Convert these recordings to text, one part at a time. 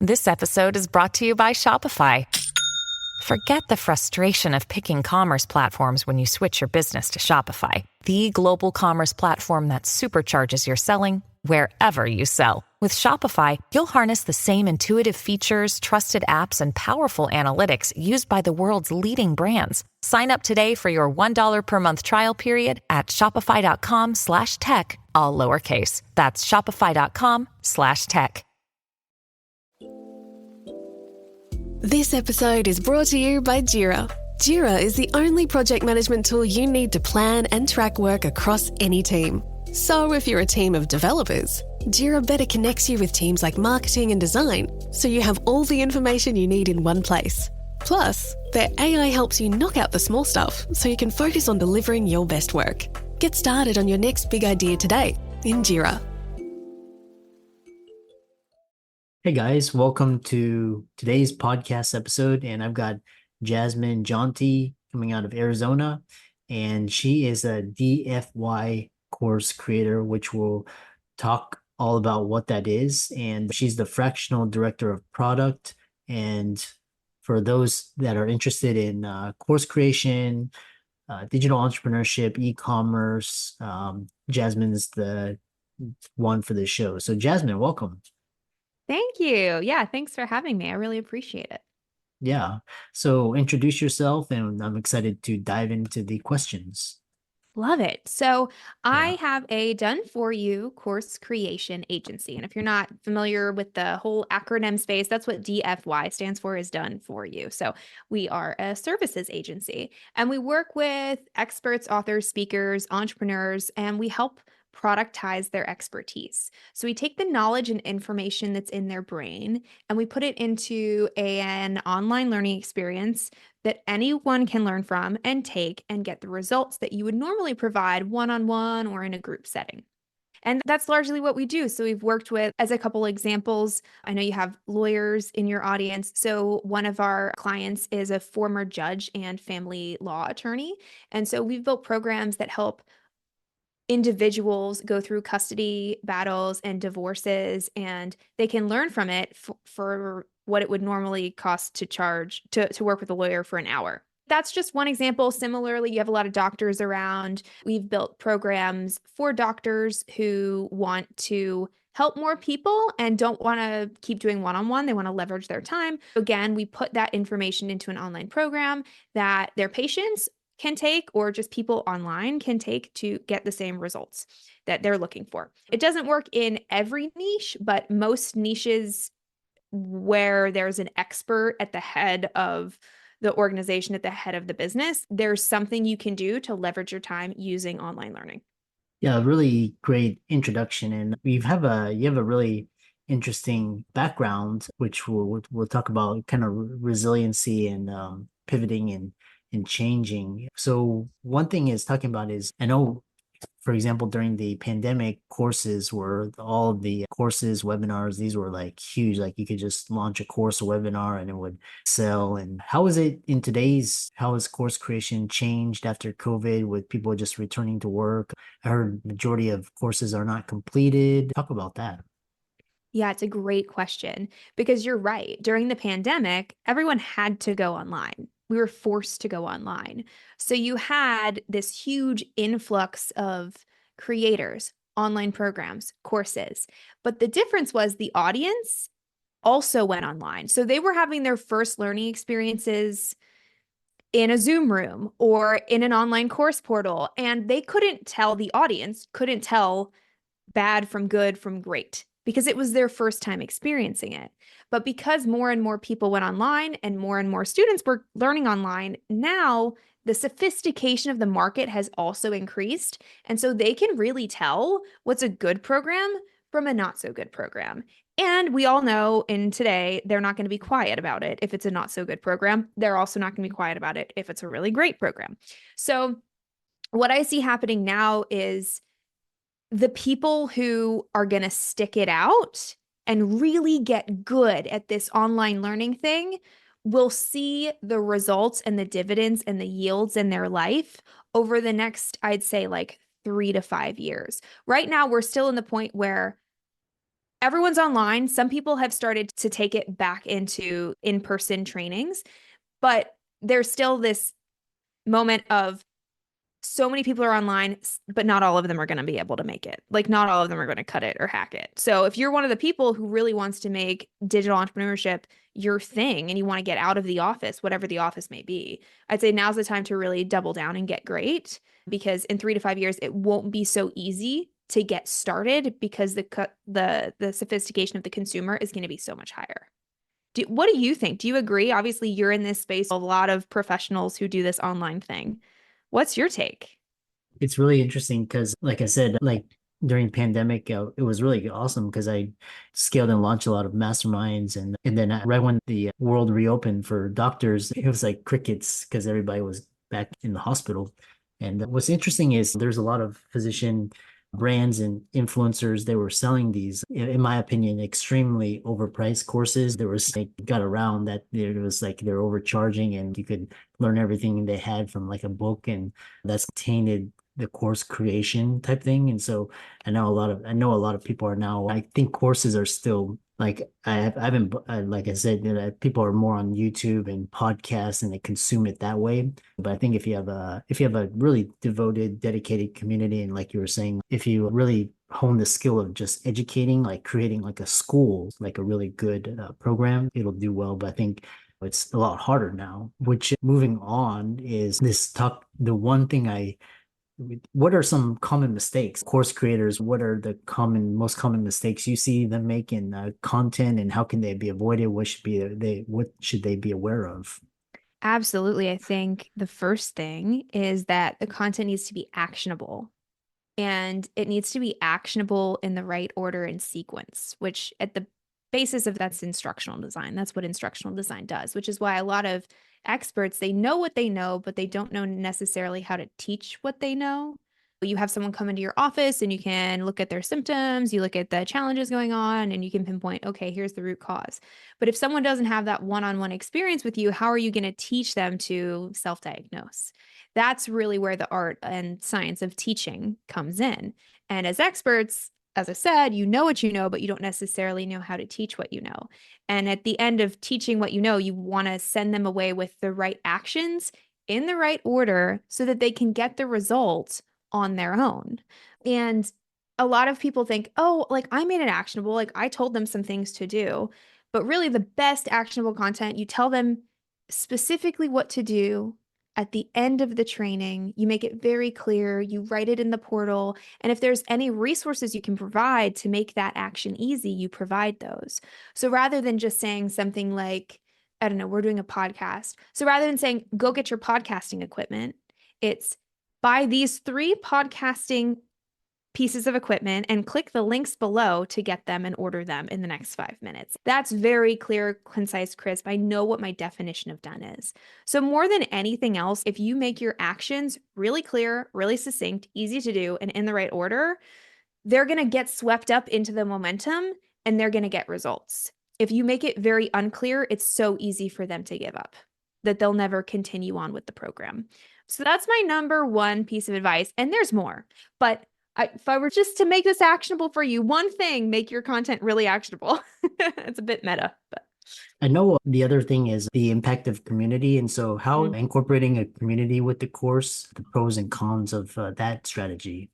This episode is brought to you by Shopify. Forget the frustration of picking commerce platforms when you switch your business to Shopify, the global commerce platform that supercharges your selling wherever you sell. With Shopify, you'll harness the same intuitive features, trusted apps, and powerful analytics used by the world's leading brands. Sign up today for your $1 per month trial period at shopify.com/tech, all lowercase. That's shopify.com/tech. This episode is brought to you by Jira. Jira is the only project management tool you need to plan and track work across any team. So if you're a team of developers, Jira better connects you with teams like marketing and design, so you have all the information you need in one place. Plus, their AI helps you knock out the small stuff so you can focus on delivering your best work. Get started on your next big idea today in Jira. Hey guys, welcome to today's podcast episode, and I've got Jasmine Jonte coming out of Arizona, and she is a DFY course creator, which we'll talk all about what that is. And she's the fractional director of product. And for those that are interested in course creation, digital entrepreneurship, e-commerce, Jasmine's the one for the show. So Jasmine, welcome. Thank you. Yeah, thanks for having me. I really appreciate it. Yeah. So introduce yourself, and I'm excited to dive into the questions. Love it. So I Yeah. have a done-for-you course creation agency. And if you're not familiar with the whole acronym space, that's what DFY stands for, is done for you. So we are a services agency, and we work with experts, authors, speakers, entrepreneurs, and we help productize their expertise. So we take the knowledge and information that's in their brain and we put it into an online learning experience that anyone can learn from and take and get the results that you would normally provide one-on-one or in a group setting. And that's largely what we do. So we've worked with, as a couple examples, I know you have lawyers in your audience. So one of our clients is a former judge and family law attorney. And so we've built programs that help individuals go through custody battles and divorces, and they can learn from it for what it would normally cost to charge to work with a lawyer for an hour. That's just one example. Similarly, you have a lot of doctors around. We've built programs for doctors who want to help more people and don't want to keep doing one-on-one. They want to leverage their time. Again, we put that information into an online program that their patients can take, or just people online can take, to get the same results that they're looking for. It doesn't work in every niche, but most niches where there's an expert at the head of the organization, at the head of the business, there's something you can do to leverage your time using online learning. Yeah, really great introduction. And you have a really interesting background, which we'll talk about, kind of resiliency and pivoting and changing. So one thing is talking about is, I know, for example, during the pandemic, courses were all the courses, webinars, these were like huge. Like you could just launch a course, a webinar, and it would sell. And how is it in how has course creation changed after COVID, with people just returning to work? I heard majority of courses are not completed. Talk about that. Yeah, it's a great question, because you're right. During the pandemic, everyone had to go online. We were forced to go online. So you had this huge influx of creators, online programs, courses. But the difference was the audience also went online. So they were having their first learning experiences in a Zoom room or in an online course portal, and they couldn't tell, the audience couldn't tell bad from good from great, because it was their first time experiencing it. But because more and more people went online and more students were learning online, now the sophistication of the market has also increased. And so they can really tell what's a good program from a not so good program. And we all know in today, they're not going to be quiet about it if it's a not so good program. They're also not going to be quiet about it if it's a really great program. So what I see happening now is the people who are going to stick it out and really get good at this online learning thing will see the results and the dividends and the yields in their life over the next, I'd say, like 3 to 5 years. Right now, we're still in the point where everyone's online. Some people have started to take it back into in-person trainings, but there's still this moment of so many people are online, but not all of them are going to be able to make it. Like, not all of them are going to cut it or hack it. So if you're one of the people who really wants to make digital entrepreneurship your thing and you want to get out of the office, whatever the office may be, I'd say now's the time to really double down and get great, because in 3 to 5 years, it won't be so easy to get started because the sophistication of the consumer is going to be so much higher. What do you think? Do you agree? Obviously, you're in this space, a lot of professionals who do this online thing. What's your take? It's really interesting because, like I said, like during pandemic, it was really awesome because I scaled and launched a lot of masterminds, and then right when the world reopened for doctors, it was like crickets because everybody was back in the hospital. And what's interesting is there's a lot of physician brands and influencers. They were selling these, in my opinion, extremely overpriced courses. There was like got around that it was like they're overcharging, and you could learn everything they had from like a book, and that's tainted the course creation type thing. And so I know a lot of people are now, I think courses are still like, I haven't, like I said, you know, people are more on YouTube and podcasts and they consume it that way. But I think if you have a really devoted, dedicated community, and like you were saying, if you really hone the skill of just educating, like creating like a school, like a really good program, it'll do well. But I think it's a lot harder now, which, moving on, is this talk. The one thing what are some common mistakes? Course creators, what are the most common mistakes you see them make in content, and how can they be avoided? What should they be aware of? Absolutely. I think the first thing is that the content needs to be actionable, and it needs to be actionable in the right order and sequence, which at the basis of that's instructional design. That's what instructional design does, which is why a lot of experts, they know what they know, but they don't know necessarily how to teach what they know. You have someone come into your office and you can look at their symptoms, you look at the challenges going on, and you can pinpoint, okay, here's the root cause. But if someone doesn't have that one-on-one experience with you, how are you going to teach them to self-diagnose? That's really where the art and science of teaching comes in. And as experts, as I said, you know what you know, but you don't necessarily know how to teach what you know. And at the end of teaching what you know, you want to send them away with the right actions in the right order so that they can get the results on their own. And a lot of people think, oh, like I made it actionable, like I told them some things to do. But really, the best actionable content, you tell them specifically what to do at the end of the training. You make it very clear, you write it in the portal. And if there's any resources you can provide to make that action easy, you provide those. So rather than just saying something like, I don't know, we're doing a podcast. So rather than saying, go get your podcasting equipment, it's buy these 3 podcasting pieces of equipment and click the links below to get them and order them in the next 5 minutes. That's very clear, concise, crisp. I know what my definition of done is. So more than anything else, if you make your actions really clear, really succinct, easy to do, and in the right order, they're going to get swept up into the momentum and they're going to get results. If you make it very unclear, it's so easy for them to give up that they'll never continue on with the program. So that's my number 1 piece of advice. And there's more, but if I were just to make this actionable for you, one thing, make your content really actionable. It's a bit meta, but I know the other thing is the impact of community. And so how incorporating a community with the course, the pros and cons of that strategy.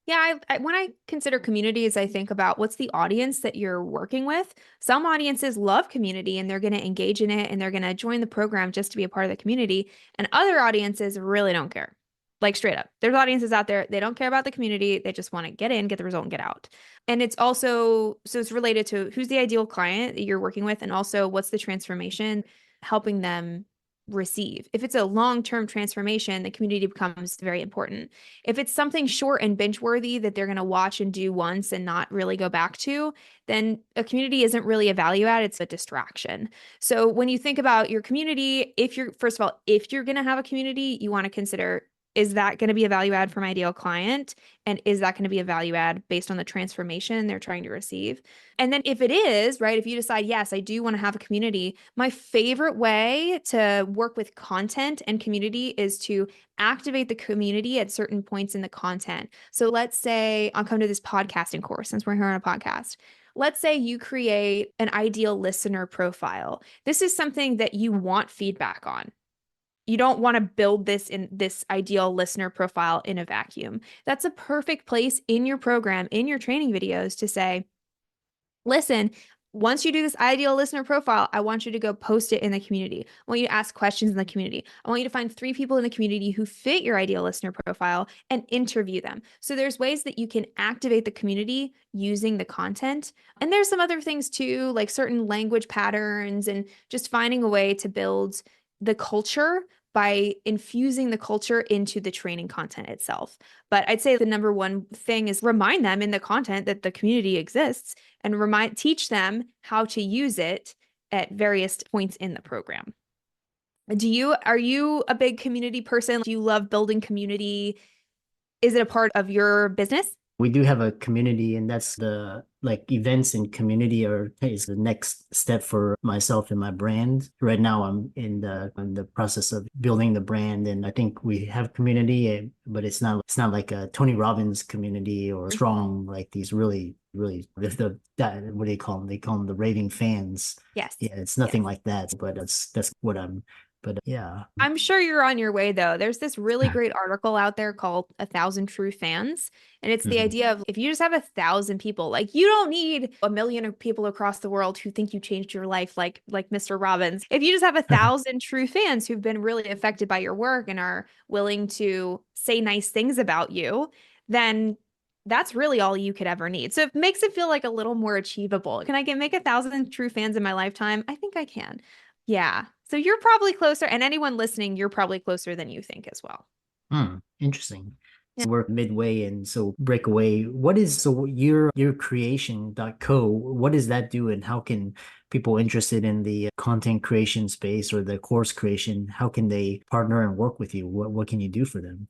yeah, when I consider communities, I think about what's the audience that you're working with. Some audiences love community and they're going to engage in it and they're going to join the program just to be a part of the community. And other audiences really don't care. Like straight up, there's audiences out there, they don't care about the community. They just want to get in, get the result, and get out. And it's also, so it's related to who's the ideal client that you're working with, and also what's the transformation helping them receive. If it's a long-term transformation, the community becomes very important. If it's something short and binge-worthy that they're going to watch and do once and not really go back to, then a community isn't really a value add, it's a distraction. So when you think about your community, first of all, if you're going to have a community, you want to consider, is that going to be a value add for my ideal client? And is that going to be a value add based on the transformation they're trying to receive? And then if it is, right, if you decide, yes, I do want to have a community, my favorite way to work with content and community is to activate the community at certain points in the content. So let's say I'll come to this podcasting course since we're here on a podcast. let's say you create an ideal listener profile. This is something that you want feedback on. You don't want to build this ideal listener profile in a vacuum. That's a perfect place in your program, in your training videos to say, listen, once you do this ideal listener profile, I want you to go post it in the community. I want you to ask questions in the community. I want you to find 3 people in the community who fit your ideal listener profile and interview them. So there's ways that you can activate the community using the content. And there's some other things too, like certain language patterns and just finding a way to build the culture by infusing the culture into the training content itself. But I'd say the number one thing is remind them in the content that the community exists and teach them how to use it at various points in the program. Are you a big community person? Do you love building community? Is it a part of your business? We do have a community, and that's the like events and community is the next step for myself and my brand. Right now I'm in the process of building the brand, and I think we have community, but it's not like a Tony Robbins community or strong like these really what do they call them? They call them the raving fans. Yes. Yeah, it's nothing Yes. like that, but that's what I'm but yeah. I'm sure you're on your way though. There's this really great article out there called A Thousand True Fans. And it's the Mhm. idea of if you just have 1,000 people, like you don't need a million of people across the world who think you changed your life like Mr. Robbins. If you just have 1,000 true fans who've been really affected by your work and are willing to say nice things about you, then that's really all you could ever need. So it makes it feel like a little more achievable. Can I make 1,000 true fans in my lifetime? I think I can. Yeah. So you're probably closer, and anyone listening, you're probably closer than you think as well. Interesting. Yeah. So we're midway, and so breakaway. So your creation.co, what does that do, and how can people interested in the content creation space or the course creation, how can they partner and work with you? What can you do for them?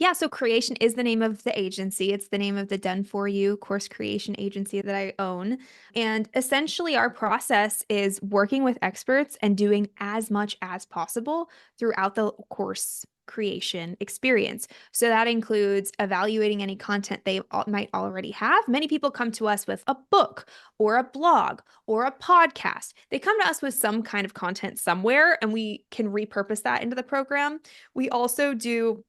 Yeah, so Creation is the name of the agency. It's the name of the Done For You course creation agency that I own. And essentially, our process is working with experts and doing as much as possible throughout the course creation experience. So that includes evaluating any content they might already have. Many people come to us with a book or a blog or a podcast. They come to us with some kind of content somewhere, and we can repurpose that into the program. We also do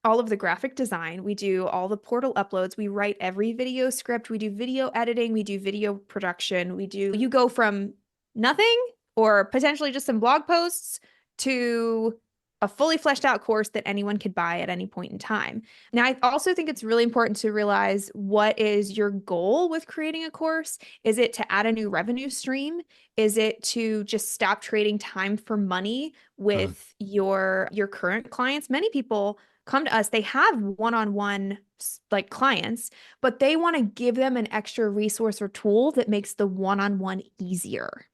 all of the graphic design. We do all the portal uploads. We write every video script. We do video editing. We do video production. You go from nothing or potentially just some blog posts to a fully fleshed out course that anyone could buy at any point in time. Now, I also think it's really important to realize what is your goal with creating a course? Is it to add a new revenue stream? Is it to just stop trading time for money with your current clients? Many people come to us, they have one-on-one like clients, but they want to give them an extra resource or tool that makes the one-on-one easier.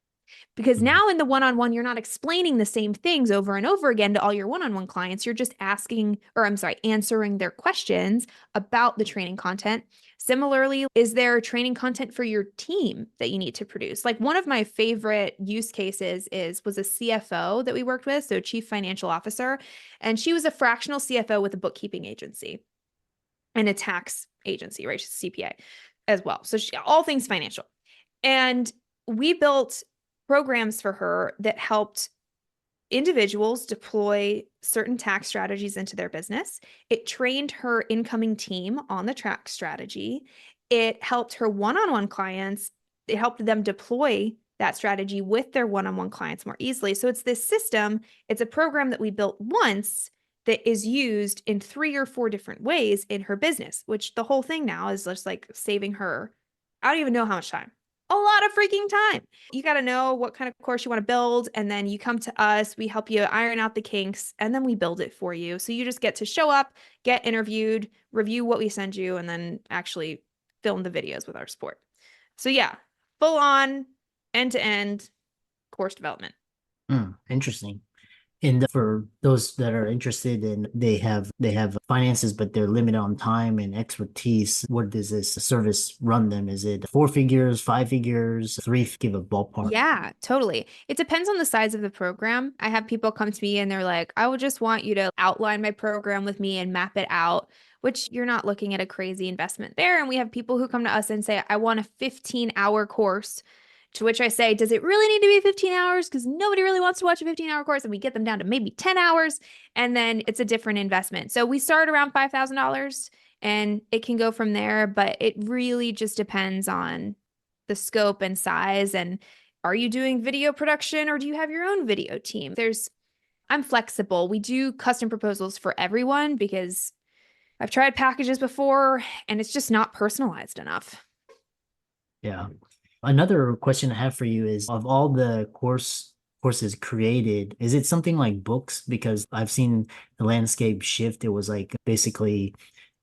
Because now in the one-on-one, you're not explaining the same things over and over again to all your one-on-one clients. You're just answering their questions about the training content. Similarly, is there training content for your team that you need to produce? Like one of my favorite use cases was a CFO that we worked with, so Chief Financial Officer, and she was a fractional CFO with a bookkeeping agency and a tax agency, right? She's a CPA as well. So all things financial. And we built programs for her that helped individuals deploy certain tax strategies into their business. It trained her incoming team on the tax strategy. It helped her one-on-one clients. It helped them deploy that strategy with their one-on-one clients more easily. So it's this system. It's a program that we built once that is used in 3 or 4 different ways in her business, which the whole thing now is just like saving her, I don't even know how much time. A lot of freaking time. You got to know what kind of course you want to build. And then you come to us, we help you iron out the kinks, and then we build it for you. So you just get to show up, get interviewed, review what we send you, and then actually film the videos with our support. So yeah, full on end to end course development. Interesting. And for those that are interested in, they have finances, but they're limited on time and expertise. What does this service run them? Is it 4 figures, 5 figures, three? Give a ballpark. Yeah, totally. It depends on the size of the program. I have people come to me and they're like, I would just want you to outline my program with me and map it out which you're not looking at a crazy investment there. And we have people who come to us and say, I want a 15-hour course, to which I say, does it really need to be 15 hours? Because nobody really wants to watch a 15-hour course. And we get them down to maybe 10 hours, and then it's a different investment. So we start around $5,000 and it can go from there, but it really just depends on the scope and size. And are you doing video production, or do you have your own video team? I'm flexible. We do custom proposals for everyone because I've tried packages before and it's just not personalized enough. Yeah. Another question I have for you is, of all the courses created, is it something like books? Because I've seen the landscape shift. It was like basically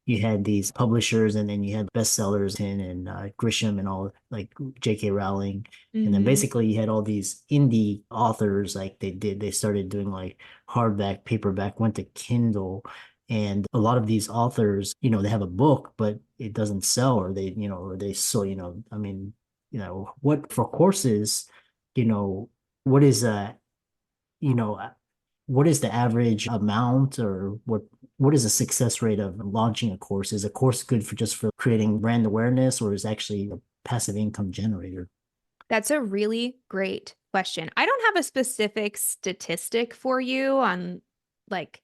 you had these publishers, and then you had bestsellers and Grisham and all, like J.K. Rowling. And then basically you had all these indie authors, like they started doing like hardback, paperback, went to Kindle. And a lot of these authors, they have a book, but it doesn't sell, or they so, I mean, what for courses, what is you know, what is the average amount, or what is the success rate of launching a course? Is a course good for just for creating brand awareness, or is actually a passive income generator? That's a really great question. I don't have a specific statistic for you on like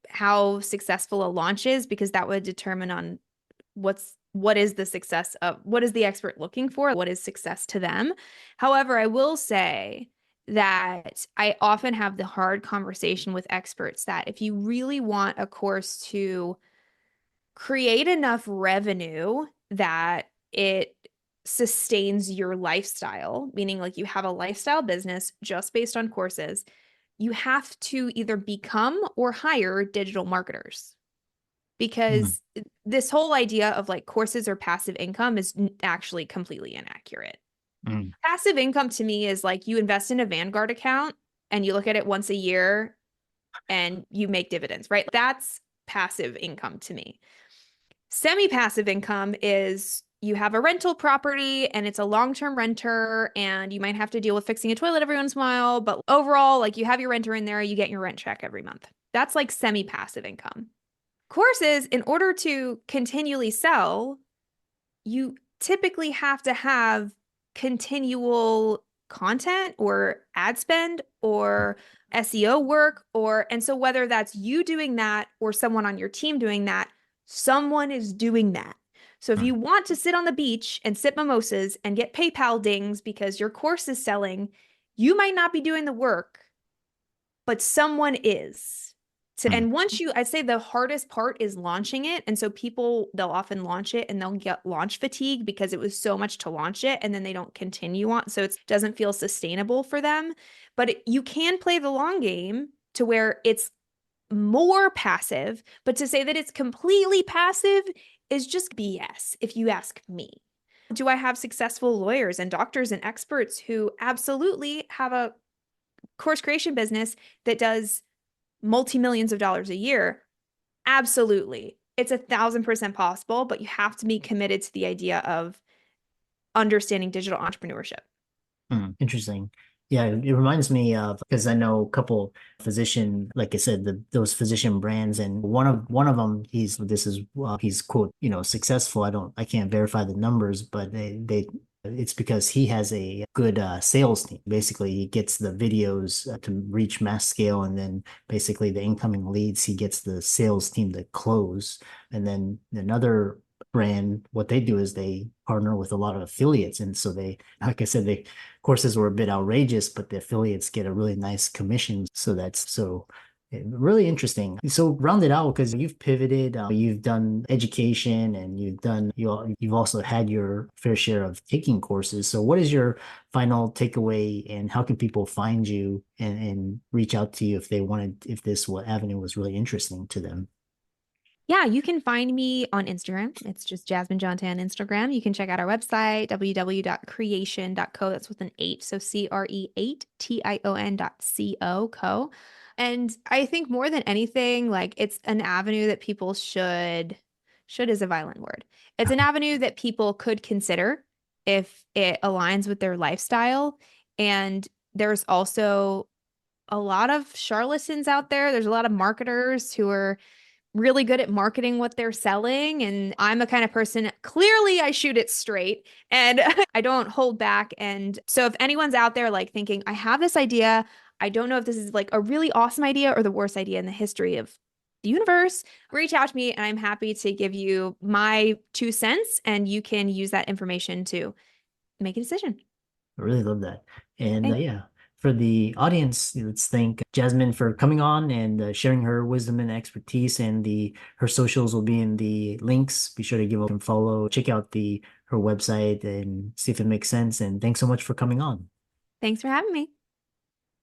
how successful a launch is, because that would determine on what is the success of, what is the expert looking for, what is success to them. However, I will say that I often have the hard conversation with experts that if you really want a course to create enough revenue that it sustains your lifestyle, meaning like you have a lifestyle business just based on courses, you have to either become or hire digital marketers. Because this whole idea of like courses or passive income is actually completely inaccurate. Mm. Passive income to me is like you invest in a Vanguard account and you look at it once a year and you make dividends, right? That's passive income to me. Semi-passive income is you have a rental property and it's a long-term renter, and you might have to deal with fixing a toilet every once in a while, but overall, like you have your renter in there, you get your rent check every month. That's like semi-passive income. Courses, in order to continually sell, you typically have to have continual content or ad spend or SEO work, and so whether that's you doing that or someone on your team doing that, someone is doing that. So if you want to sit on the beach and sip mimosas and get PayPal dings because your course is selling, you might not be doing the work, but someone is. And I'd say the hardest part is launching it. And so they'll often launch it and they'll get launch fatigue because it was so much to launch it, and then they don't continue on. So it doesn't feel sustainable for them. But you can play the long game to where it's more passive, but to say that it's completely passive is just BS, if you ask me. Do I have successful lawyers and doctors and experts who absolutely have a course creation business that does multi-millions of dollars a year? Absolutely. It's 1,000% possible, but you have to be committed to the idea of understanding digital entrepreneurship. Interesting. Yeah, it reminds me of, because I know a couple physician, like I said, those physician brands, and one of them, he's quote, successful. I can't verify the numbers, but it's because he has a good sales team. Basically, he gets the videos to reach mass scale, and then basically the incoming leads, he gets the sales team to close. And then another brand, what they do is they partner with a lot of affiliates. And so like I said, the courses were a bit outrageous, but the affiliates get a really nice commission. So really interesting. So round it out, because you've pivoted, you've done education, and you've also had your fair share of taking courses. So what is your final takeaway, and how can people find you and reach out to you if this avenue was really interesting to them? Yeah, you can find me on Instagram. It's just Jasmine Jonte on Instagram. You can check out our website, www.creation.co. That's with an 8. So CRE8TION.co. And I think more than anything, like it's an avenue that people should is a violent word. It's an avenue that people could consider if it aligns with their lifestyle. And there's also a lot of charlatans out there. There's a lot of marketers who are really good at marketing what they're selling. And I'm the kind of person, clearly I shoot it straight and I don't hold back. And so if anyone's out there like thinking, I have this idea, I don't know if this is like a really awesome idea or the worst idea in the history of the universe, reach out to me and I'm happy to give you my 2 cents and you can use that information to make a decision. I really love that. And Thank- yeah, for the audience, let's thank Jasmine for coming on and sharing her wisdom and expertise. And her socials will be in the links. Be sure to give them a follow. Check out her website and see if it makes sense. And thanks so much for coming on. Thanks for having me.